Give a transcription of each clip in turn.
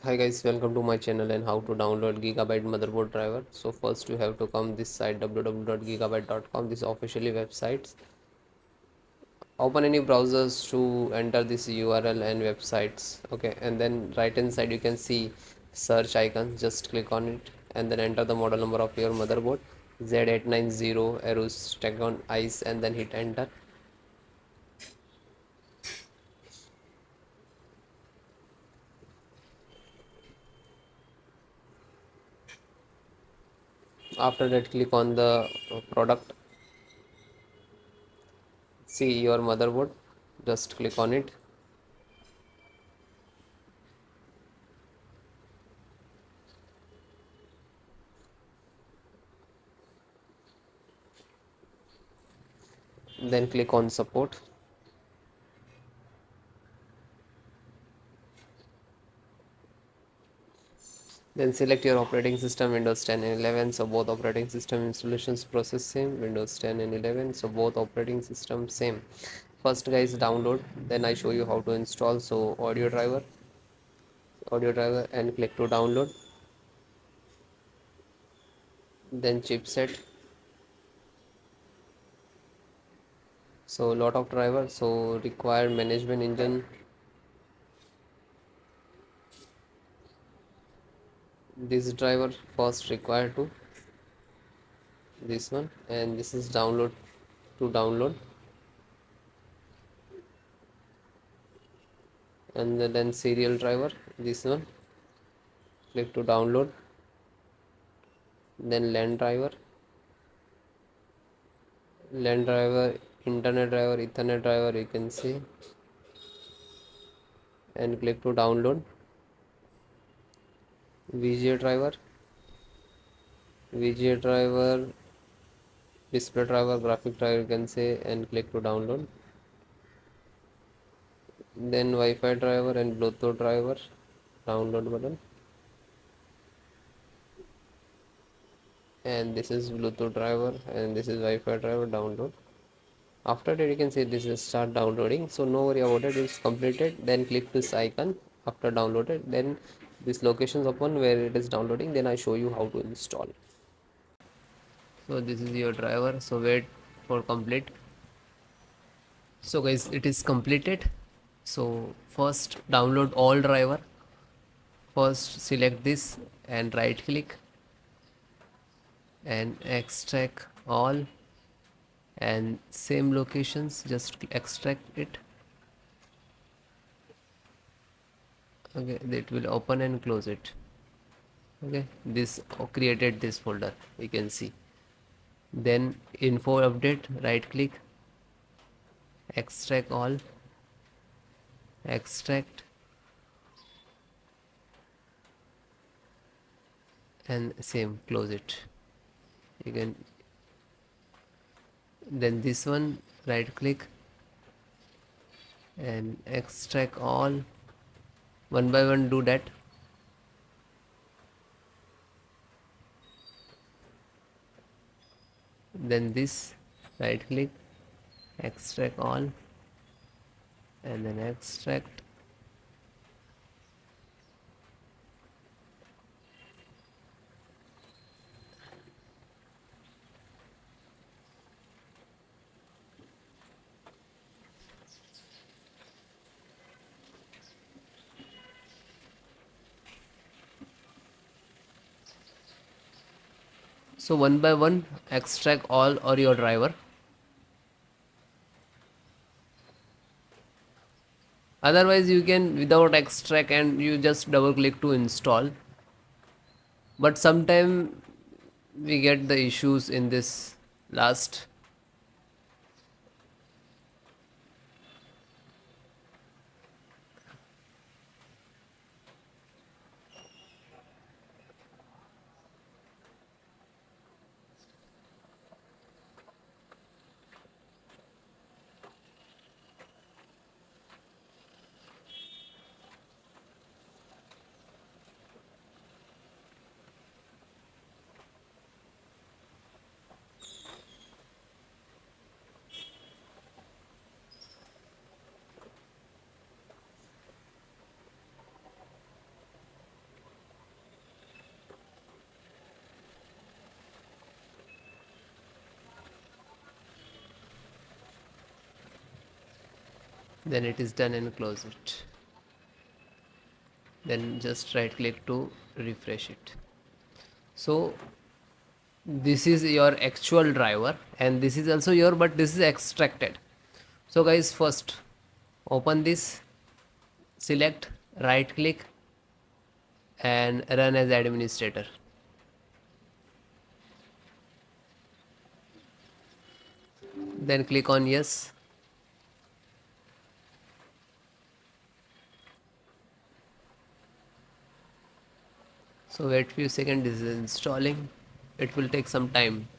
Hi guys, welcome to my channel and how to download Gigabyte motherboard driver. So first you have to come this site www.gigabyte.com, this officially website. Open any browsers to enter this URL and websites. Okay, and then right hand side you can see search icon. Just click on it and then enter the model number of your motherboard Z890 AORUS Tachyon ICE and then hit enter. After that click on the product, see your motherboard, just click on it. Then click on support. Then select your operating system Windows 10 and 11. So both operating system installations process same, Windows 10 and 11. So both operating system same. First guys download, then I show you how to install. So audio driver and click to download. Then chipset. So lot of driver. So require management engine. This driver first required to this one, and this is download to download, and then serial driver this one, click to download. Then LAN driver, internet driver, ethernet driver you can see, and click to download. VGA driver, display driver, graphic driver you can say, and click to download. Then Wi-Fi driver and Bluetooth driver, download button, and this is Bluetooth driver and this is Wi-Fi driver, download. After that you can see this is start downloading, so no worry about it, it's completed. Then click this icon after downloaded, then this locations open where it is downloading, then I show you how to install. So this is your driver, so wait for complete. So guys, it is completed. So first download all driver. First select this and right click and extract all, and same locations just extract it. Okay, it will open and close it. Okay, this created this folder you can see. Then info update, right click, extract all, extract, and same close it. You can, then this one right click and extract all, one by one do that. Then this right click, extract all, and then extract. So one by one extract all or your driver. Otherwise you can without extract and you just double click to install. But sometime we get the issues in this last. then it is done and close it. Then just right click to refresh it. So this is your actual driver and this is also your, but this is extracted. So guys, first open this, select, right click and run as administrator. Then click on yes. So wait few seconds, this is installing. It will take some time.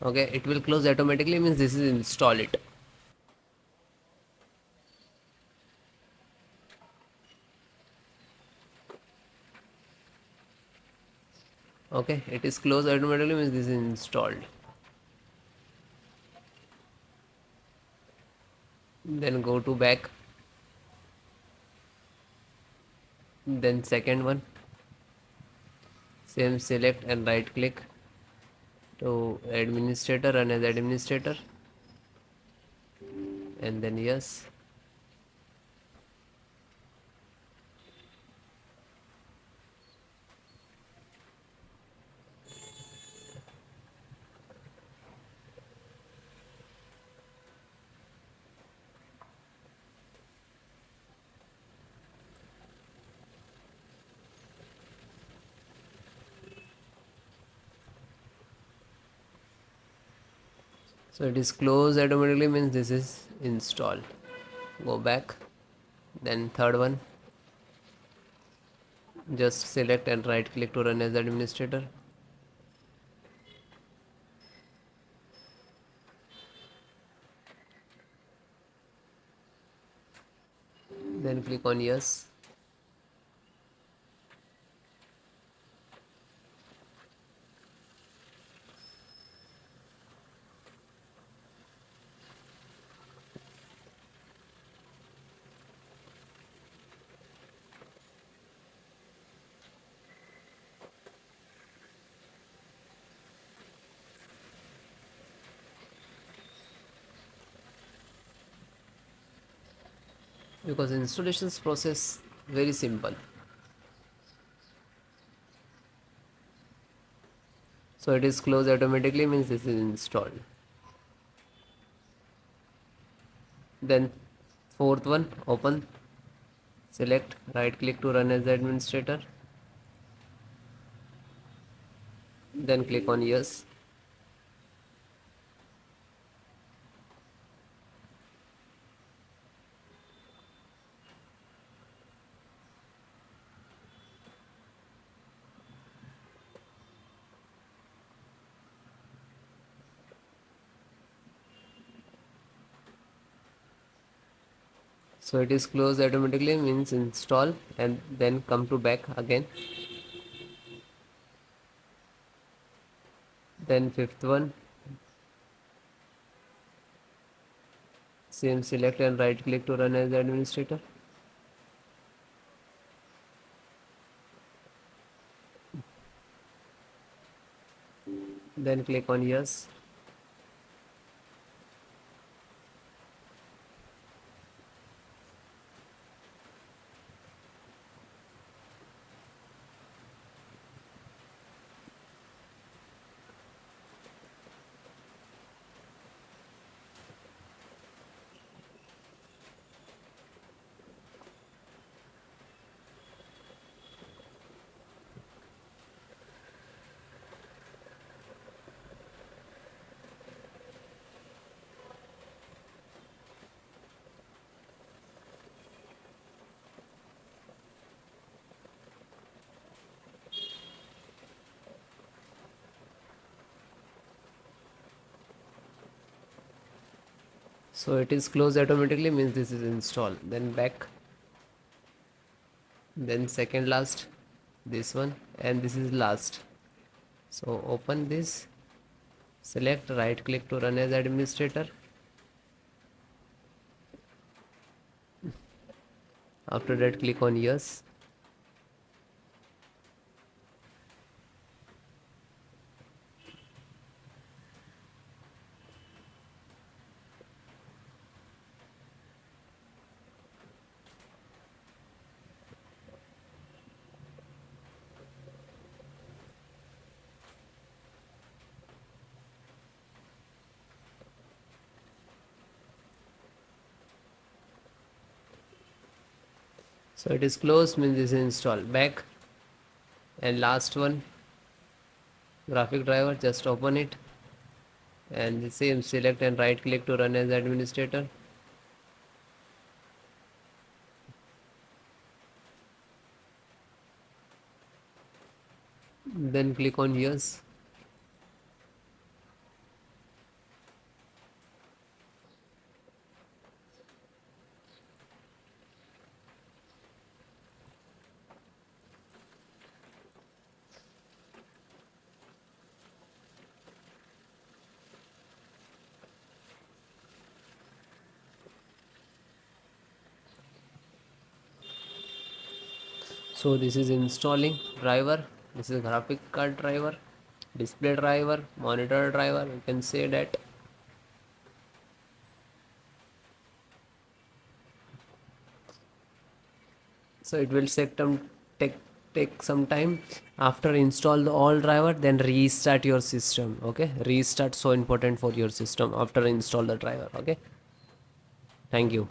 Okay, it will close automatically, means this is install it. Okay, it is closed automatically, means this is installed. Then go to back, then second one, same, select and right click to administrator, run as administrator, and then yes. So it is closed automatically, means this is installed. Go back, then third one, just select and right click to run as administrator. Then click on yes. Because installations process very simple. So it is closed automatically, means this is installed. Then fourth one, open, select, right click to run as administrator, then click on yes. So it is closed automatically, means install, and then come to back again. Then fifth one, same, select and right click to run as administrator, then click on yes. So it is closed automatically, means this is installed. Then back, then second last, this one, and this is last. So open this, select, right click to run as administrator. After that, click on yes. So it is closed, means this is installed. Back, and last one, graphic driver, just open it, and the same, select and right click to run as administrator. Then click on yes. So this is installing driver. This is graphic card driver, display driver, monitor driver, you can say that. So it will take take some time. After install the all driver, then restart your system. Okay, restart so important for your system after install the driver. Okay, thank you.